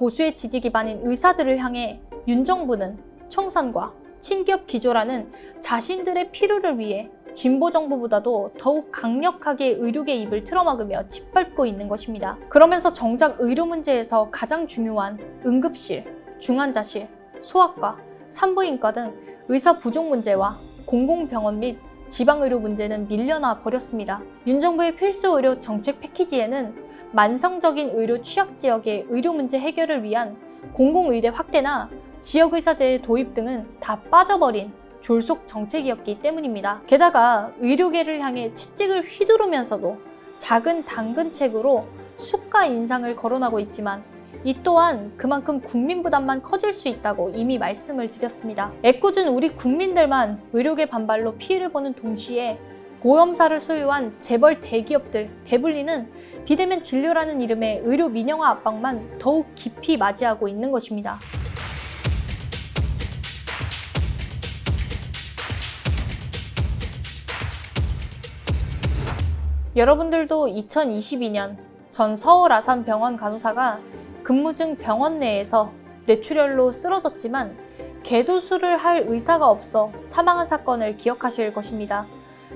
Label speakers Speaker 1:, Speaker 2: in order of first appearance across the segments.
Speaker 1: 보수의 지지 기반인 의사들을 향해 윤 정부는 청산과 친기업 기조라는 자신들의 필요를 위해 진보 정부보다도 더욱 강력하게 의료계 입을 틀어막으며 짓밟고 있는 것입니다. 그러면서 정작 의료 문제에서 가장 중요한 응급실, 중환자실, 소아과, 산부인과 등 의사 부족 문제와 공공병원 및 지방의료 문제는 밀려나 버렸습니다. 윤 정부의 필수 의료 정책 패키지에는 만성적인 의료 취약 지역의 의료 문제 해결을 위한 공공의대 확대나 지역의사제의 도입 등은 다 빠져버린 졸속 정책이었기 때문입니다. 게다가 의료계를 향해 채찍을 휘두르면서도 작은 당근책으로 수가 인상을 거론하고 있지만 이 또한 그만큼 국민 부담만 커질 수 있다고 이미 말씀을 드렸습니다. 애꿎은 우리 국민들만 의료계 반발로 피해를 보는 동시에 보험사를 소유한 재벌 대기업들 배불리는 비대면 진료라는 이름의 의료 민영화 압박만 더욱 깊이 맞이하고 있는 것입니다. 여러분들도 2022년 전 서울 아산병원 간호사가 근무 중 병원 내에서 뇌출혈로 쓰러졌지만 개도술을 할 의사가 없어 사망한 사건을 기억하실 것입니다.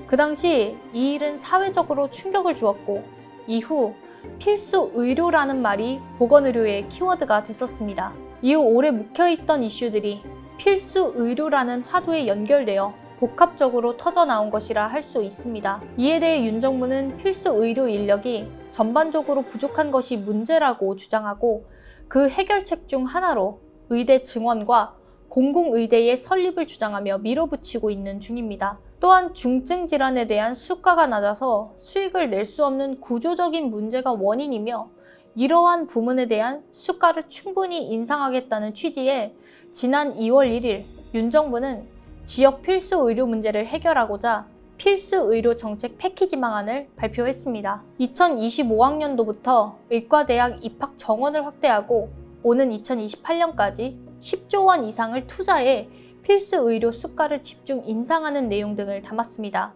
Speaker 1: 그 당시 이 일은 사회적으로 충격을 주었고 이후 필수 의료라는 말이 보건의료의 키워드가 됐었습니다. 이후 오래 묵혀있던 이슈들이 필수 의료라는 화두에 연결되어 복합적으로 터져나온 것이라 할 수 있습니다. 이에 대해 윤 정부는 필수 의료 인력이 전반적으로 부족한 것이 문제라고 주장하고 그 해결책 중 하나로 의대 증원과 공공의대의 설립을 주장하며 밀어붙이고 있는 중입니다. 또한 중증 질환에 대한 수가가 낮아서 수익을 낼 수 없는 구조적인 문제가 원인이며 이러한 부분에 대한 수가를 충분히 인상하겠다는 취지에 지난 2월 1일 윤 정부는 지역 필수 의료 문제를 해결하고자 필수 의료 정책 패키지 방안을 발표했습니다. 2025학년도부터 의과대학 입학 정원을 확대하고 오는 2028년까지 10조 원 이상을 투자해 필수 의료 수가를 집중 인상하는 내용 등을 담았습니다.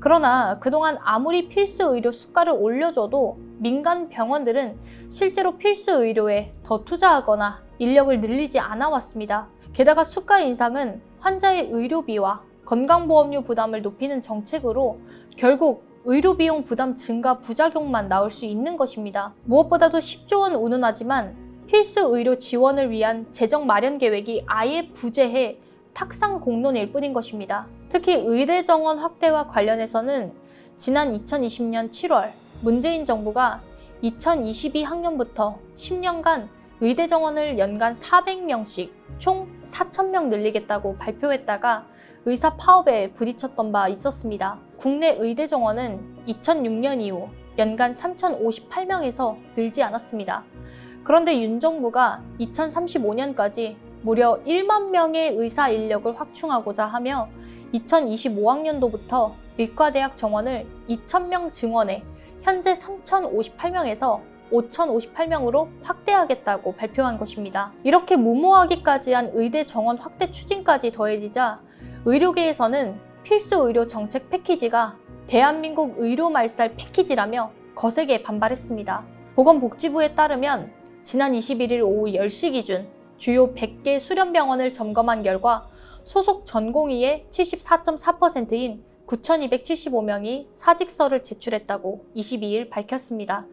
Speaker 1: 그러나 그동안 아무리 필수 의료 수가를 올려줘도 민간 병원들은 실제로 필수 의료에 더 투자하거나 인력을 늘리지 않아 왔습니다. 게다가 수가 인상은 환자의 의료비와 건강보험료 부담을 높이는 정책으로 결국 의료비용 부담 증가 부작용만 나올 수 있는 것입니다. 무엇보다도 10조 원 운운하지만 필수 의료 지원을 위한 재정 마련 계획이 아예 부재해 탁상 공론일 뿐인 것입니다. 특히 의대 정원 확대와 관련해서는 지난 2020년 7월 문재인 정부가 2022학년부터 10년간 의대 정원을 연간 400명씩 총 4,000명 늘리겠다고 발표했다가 의사 파업에 부딪혔던 바 있었습니다. 국내 의대 정원은 2006년 이후 연간 3,058명에서 늘지 않았습니다. 그런데 윤 정부가 2035년까지 무려 1만 명의 의사 인력을 확충하고자 하며 2025학년도부터 의과대학 정원을 2,000명 증원해 현재 3,058명에서 5,058명으로 확대하겠다고 발표한 것입니다. 이렇게 무모하기까지 한 의대 정원 확대 추진까지 더해지자 의료계에서는 필수 의료 정책 패키지가 대한민국 의료 말살 패키지라며 거세게 반발했습니다. 보건복지부에 따르면 지난 21일 오후 10시 기준 주요 100개 수련병원을 점검한 결과 소속 전공의의 74.4%인 9,275명이 사직서를 제출했다고 22일 밝혔습니다.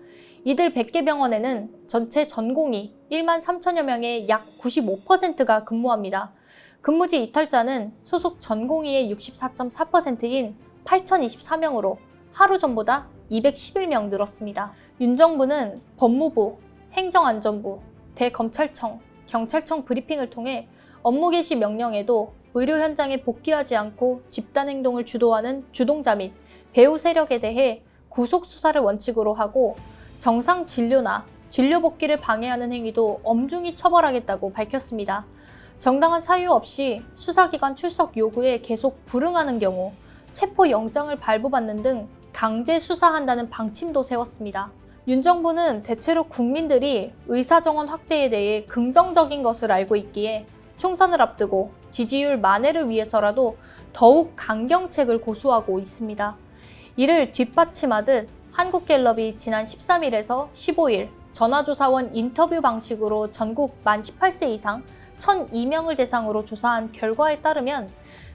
Speaker 1: 이들 100개 병원에는 전체 전공의 1만 3천여 명의 약 95%가 근무합니다. 근무지 이탈자는 소속 전공의의 64.4%인 8,024명으로 하루 전보다 211명 늘었습니다. 윤 정부는 법무부, 행정안전부, 대검찰청, 경찰청 브리핑을 통해 업무 개시 명령에도 의료 현장에 복귀하지 않고 집단행동을 주도하는 주동자 및 배후 세력에 대해 구속 수사를 원칙으로 하고 정상 진료나 진료 복귀를 방해하는 행위도 엄중히 처벌하겠다고 밝혔습니다. 정당한 사유 없이 수사기관 출석 요구에 계속 불응하는 경우 체포영장을 발부받는 등 강제 수사한다는 방침도 세웠습니다. 윤 정부는 대체로 국민들이 의사정원 확대에 대해 긍정적인 것을 알고 있기에 총선을 앞두고 지지율 만회를 위해서라도 더욱 강경책을 고수하고 있습니다. 이를 뒷받침하듯 한국갤럽이 지난 13일에서 15일 전화조사원 인터뷰 방식으로 전국 만 18세 이상 1,002명을 대상으로 조사한 결과에 따르면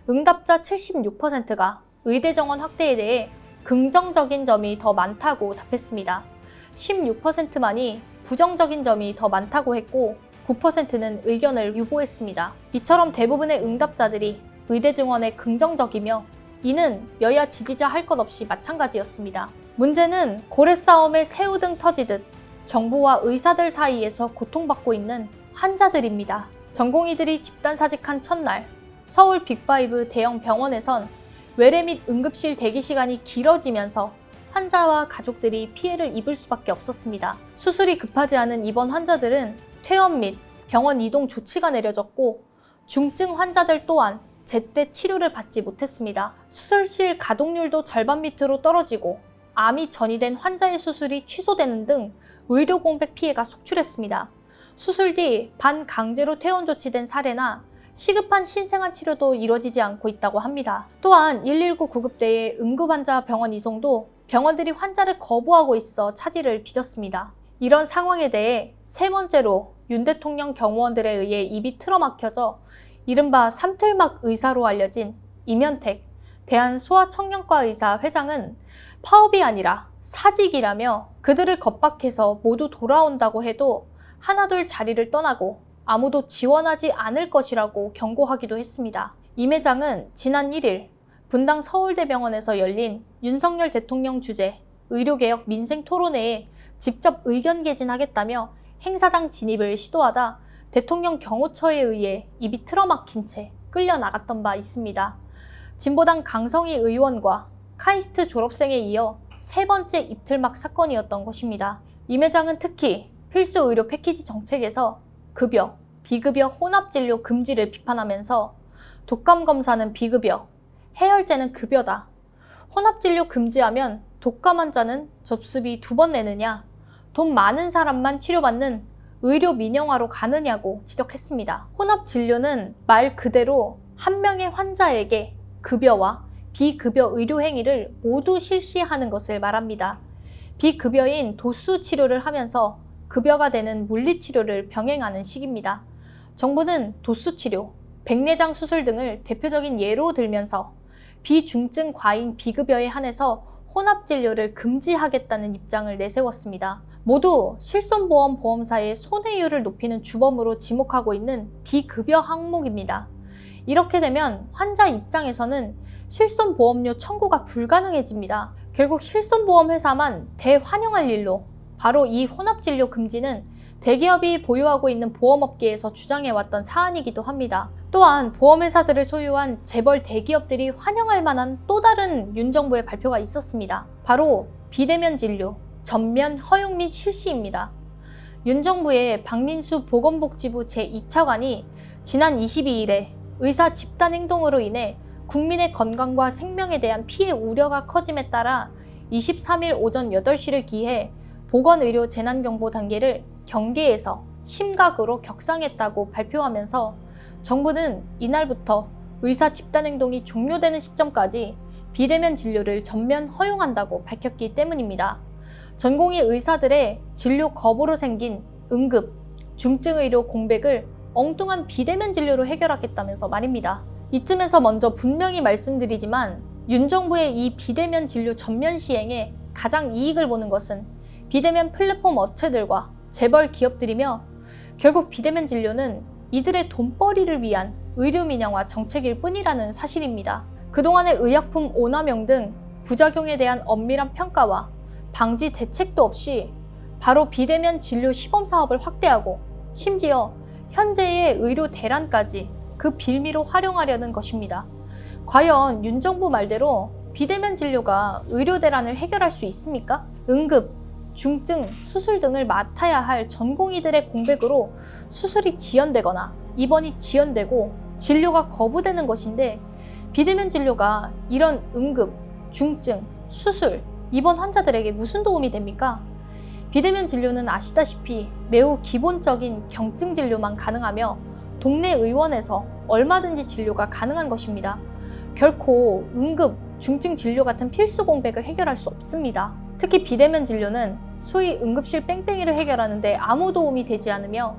Speaker 1: 응답자 76%가 의대 정원 확대에 대해 긍정적인 점이 더 많다고 답했습니다. 16%만이 부정적인 점이 더 많다고 했고 9%는 의견을 유보했습니다. 이처럼 대부분의 응답자들이 의대 증원에 긍정적이며 이는 여야 지지자 할 것 없이 마찬가지였습니다. 문제는 고래 싸움에 새우 등 터지듯 정부와 의사들 사이에서 고통받고 있는 환자들입니다. 전공의들이 집단사직한 첫날 서울 빅5 대형 병원에선 외래 및 응급실 대기 시간이 길어지면서 환자와 가족들이 피해를 입을 수밖에 없었습니다. 수술이 급하지 않은 입원 환자들은 퇴원 및 병원 이동 조치가 내려졌고 중증 환자들 또한 제때 치료를 받지 못했습니다. 수술실 가동률도 절반 밑으로 떨어지고 암이 전이된 환자의 수술이 취소되는 등 의료 공백 피해가 속출했습니다. 수술 뒤 반강제로 퇴원 조치된 사례나 시급한 신생아 치료도 이뤄지지 않고 있다고 합니다. 또한 119 구급대의 응급환자 병원 이송도 병원들이 환자를 거부하고 있어 차질을 빚었습니다. 이런 상황에 대해 세 번째로 윤 대통령 경호원들에 의해 입이 틀어막혀져 이른바 삼틀막 의사로 알려진 이면택 대한소아청년과 의사 회장은 파업이 아니라 사직이라며 그들을 겁박해서 모두 돌아온다고 해도 하나둘 자리를 떠나고 아무도 지원하지 않을 것이라고 경고하기도 했습니다. 임 회장은 지난 1일 분당 서울대병원에서 열린 윤석열 대통령 주재 의료개혁 민생토론회에 직접 의견 개진하겠다며 행사장 진입을 시도하다 대통령 경호처에 의해 입이 틀어막힌 채 끌려나갔던 바 있습니다. 진보당 강성희 의원과 카이스트 졸업생에 이어 세 번째 입틀막 사건이었던 것입니다. 임 회장은 특히 필수 의료 패키지 정책에서 급여, 비급여 혼합진료 금지를 비판하면서 독감 검사는 비급여, 해열제는 급여다. 혼합진료 금지하면 독감 환자는 접수비 2번 내느냐, 돈 많은 사람만 치료받는 의료 민영화로 가느냐고 지적했습니다. 혼합진료는 말 그대로 한 명의 환자에게 급여와 비급여 의료 행위를 모두 실시하는 것을 말합니다. 비급여인 도수 치료를 하면서 급여가 되는 물리치료를 병행하는 식입니다. 정부는 도수치료, 백내장 수술 등을 대표적인 예로 들면서 비중증 과잉 비급여에 한해서 혼합진료를 금지하겠다는 입장을 내세웠습니다. 모두 실손보험 보험사의 손해율을 높이는 주범으로 지목하고 있는 비급여 항목입니다. 이렇게 되면 환자 입장에서는 실손보험료 청구가 불가능해집니다. 결국 실손보험 회사만 대환영할 일로 바로 이 혼합진료 금지는 대기업이 보유하고 있는 보험업계에서 주장해왔던 사안이기도 합니다. 또한 보험회사들을 소유한 재벌 대기업들이 환영할 만한 또 다른 윤 정부의 발표가 있었습니다. 바로 비대면 진료 전면 허용 및 실시입니다. 윤 정부의 박민수 보건복지부 제2차관이 지난 22일에 의사 집단 행동으로 인해 국민의 건강과 생명에 대한 피해 우려가 커짐에 따라 23일 오전 8시를 기해 보건의료 재난경보 단계를 경계에서 심각으로 격상했다고 발표하면서 정부는 이날부터 의사 집단행동이 종료되는 시점까지 비대면 진료를 전면 허용한다고 밝혔기 때문입니다. 전공의 의사들의 진료 거부로 생긴 응급, 중증의료 공백을 엉뚱한 비대면 진료로 해결하겠다면서 말입니다. 이쯤에서 먼저 분명히 말씀드리지만 윤 정부의 이 비대면 진료 전면 시행에 가장 이익을 보는 것은 비대면 플랫폼 업체들과 재벌 기업들이며 결국 비대면 진료는 이들의 돈벌이를 위한 의료 민영화 정책일 뿐이라는 사실입니다. 그동안의 의약품 오남용 등 부작용에 대한 엄밀한 평가와 방지 대책도 없이 바로 비대면 진료 시범 사업을 확대하고 심지어 현재의 의료 대란까지 그 빌미로 활용하려는 것입니다. 과연 윤 정부 말대로 비대면 진료가 의료 대란을 해결할 수 있습니까? 응급, 중증, 수술 등을 맡아야 할 전공의들의 공백으로 수술이 지연되거나 입원이 지연되고 진료가 거부되는 것인데 비대면 진료가 이런 응급, 중증, 수술, 입원 환자들에게 무슨 도움이 됩니까? 비대면 진료는 아시다시피 매우 기본적인 경증 진료만 가능하며 동네 의원에서 얼마든지 진료가 가능한 것입니다. 결코 응급, 중증 진료 같은 필수 공백을 해결할 수 없습니다. 특히 비대면 진료는 소위 응급실 뺑뺑이를 해결하는데 아무 도움이 되지 않으며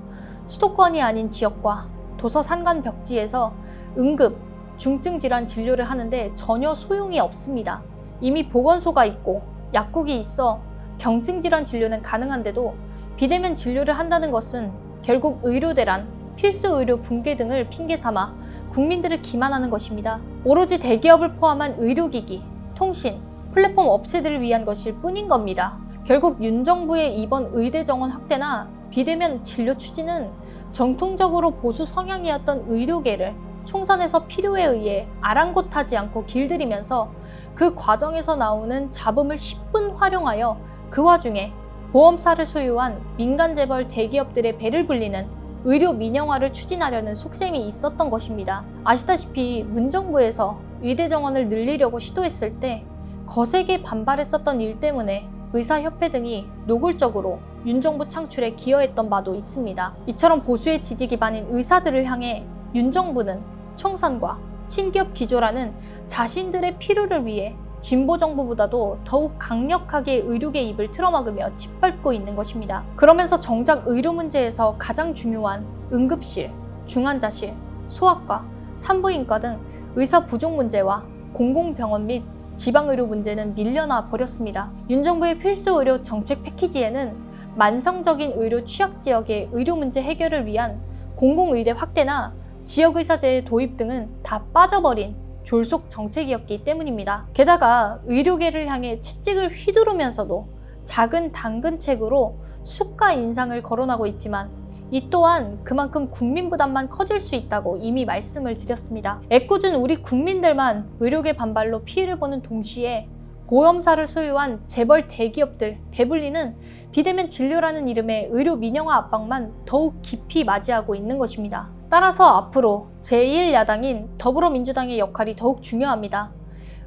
Speaker 1: 수도권이 아닌 지역과 도서 산간 벽지에서 응급, 중증 질환 진료를 하는데 전혀 소용이 없습니다. 이미 보건소가 있고 약국이 있어 경증 질환 진료는 가능한데도 비대면 진료를 한다는 것은 결국 의료 대란, 필수 의료 붕괴 등을 핑계 삼아 국민들을 기만하는 것입니다. 오로지 대기업을 포함한 의료기기, 통신, 플랫폼 업체들을 위한 것일 뿐인 겁니다. 결국 윤 정부의 이번 의대 정원 확대나 비대면 진료 추진은 전통적으로 보수 성향이었던 의료계를 총선에서 필요에 의해 아랑곳하지 않고 길들이면서 그 과정에서 나오는 잡음을 10분 활용하여 그 와중에 보험사를 소유한 민간 재벌 대기업들의 배를 불리는 의료 민영화를 추진하려는 속셈이 있었던 것입니다. 아시다시피 문정부에서 의대 정원을 늘리려고 시도했을 때 거세게 반발했었던 일 때문에 의사협회 등이 노골적으로 윤 정부 창출에 기여했던 바도 있습니다. 이처럼 보수의 지지 기반인 의사들을 향해 윤 정부는 총선과 친기업 기조라는 자신들의 필요를 위해 진보 정부보다도 더욱 강력하게 의료계 입을 틀어막으며 짓밟고 있는 것입니다. 그러면서 정작 의료 문제에서 가장 중요한 응급실, 중환자실, 소아과, 산부인과 등 의사 부족 문제와 공공병원 및 지방의료 문제는 밀려나 버렸습니다. 윤 정부의 필수 의료 정책 패키지에는 만성적인 의료 취약 지역의 의료 문제 해결을 위한 공공의대 확대나 지역의사제의 도입 등은 다 빠져버린 졸속 정책이었기 때문입니다. 게다가 의료계를 향해 채찍을 휘두르면서도 작은 당근책으로 수가 인상을 거론하고 있지만 이 또한 그만큼 국민 부담만 커질 수 있다고 이미 말씀을 드렸습니다. 애꿎은 우리 국민들만 의료계 반발로 피해를 보는 동시에 보험사를 소유한 재벌 대기업들 배불리는 비대면 진료라는 이름의 의료 민영화 압박만 더욱 깊이 맞이하고 있는 것입니다. 따라서 앞으로 제1야당인 더불어민주당의 역할이 더욱 중요합니다.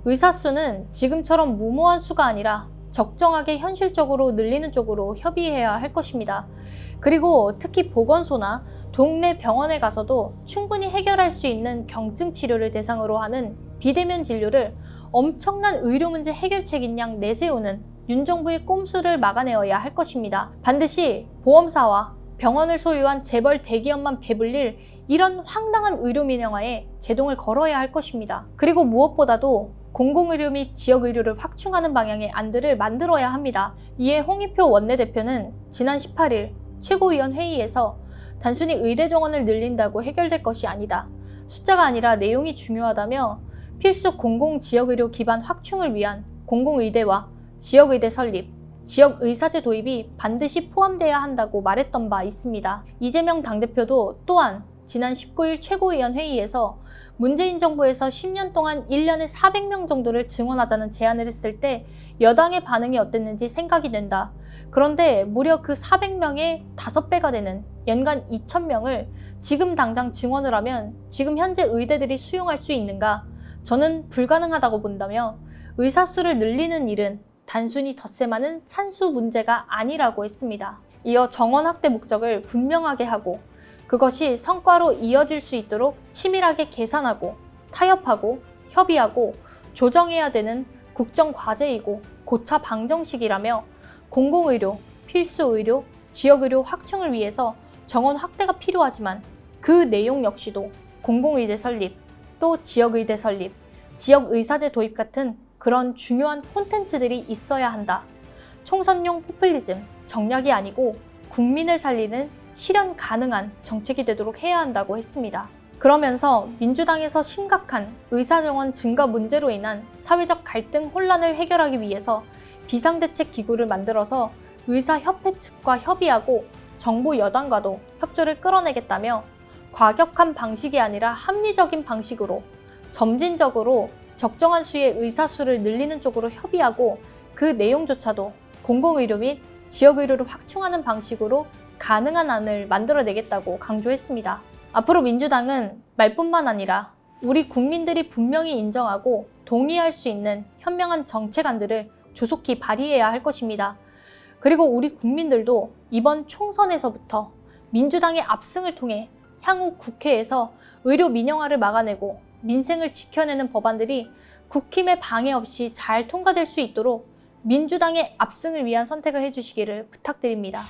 Speaker 1: 의사 수는 지금처럼 무모한 수가 아니라 적정하게 현실적으로 늘리는 쪽으로 협의해야 할 것입니다. 그리고 특히 보건소나 동네 병원에 가서도 충분히 해결할 수 있는 경증 치료를 대상으로 하는 비대면 진료를 엄청난 의료 문제 해결책인 양 내세우는 윤 정부의 꼼수를 막아내어야 할 것입니다. 반드시 보험사와 병원을 소유한 재벌 대기업만 배불릴 이런 황당한 의료 민영화에 제동을 걸어야 할 것입니다. 그리고 무엇보다도 공공의료 및 지역의료를 확충하는 방향의 안들을 만들어야 합니다. 이에 홍익표 원내대표는 지난 18일 최고위원 회의에서 단순히 의대 정원을 늘린다고 해결될 것이 아니다. 숫자가 아니라 내용이 중요하다며 필수 공공지역의료 기반 확충을 위한 공공의대와 지역의대 설립, 지역의사제 도입이 반드시 포함돼야 한다고 말했던 바 있습니다. 이재명 당대표도 또한 지난 19일 최고위원 회의에서 문재인 정부에서 10년 동안 1년에 400명 정도를 증원하자는 제안을 했을 때 여당의 반응이 어땠는지 생각이 된다. 그런데 무려 그 400명의 5배가 되는 연간 2,000명을 지금 당장 증원을 하면 지금 현재 의대들이 수용할 수 있는가? 저는 불가능하다고 본다며 의사 수를 늘리는 일은 단순히 덧세 많은 산수 문제가 아니라고 했습니다. 이어 정원 확대 목적을 분명하게 하고 그것이 성과로 이어질 수 있도록 치밀하게 계산하고 타협하고 협의하고 조정해야 되는 국정과제이고 고차 방정식이라며 공공의료, 필수의료, 지역의료 확충을 위해서 정원 확대가 필요하지만 그 내용 역시도 공공의대 설립, 또 지역의대 설립, 지역의사제 도입 같은 그런 중요한 콘텐츠들이 있어야 한다. 총선용 포퓰리즘, 정략이 아니고 국민을 살리는 실현 가능한 정책이 되도록 해야 한다고 했습니다. 그러면서 민주당에서 심각한 의사정원 증가 문제로 인한 사회적 갈등 혼란을 해결하기 위해서 비상대책기구를 만들어서 의사협회 측과 협의하고 정부 여당과도 협조를 끌어내겠다며 과격한 방식이 아니라 합리적인 방식으로 점진적으로 적정한 수의 의사 수를 늘리는 쪽으로 협의하고 그 내용조차도 공공의료 및 지역의료를 확충하는 방식으로 가능한 안을 만들어내겠다고 강조했습니다. 앞으로 민주당은 말뿐만 아니라 우리 국민들이 분명히 인정하고 동의할 수 있는 현명한 정책안들을 조속히 발의해야 할 것입니다. 그리고 우리 국민들도 이번 총선에서부터 민주당의 압승을 통해 향후 국회에서 의료 민영화를 막아내고 민생을 지켜내는 법안들이 국힘의 방해 없이 잘 통과될 수 있도록 민주당의 압승을 위한 선택을 해주시기를 부탁드립니다.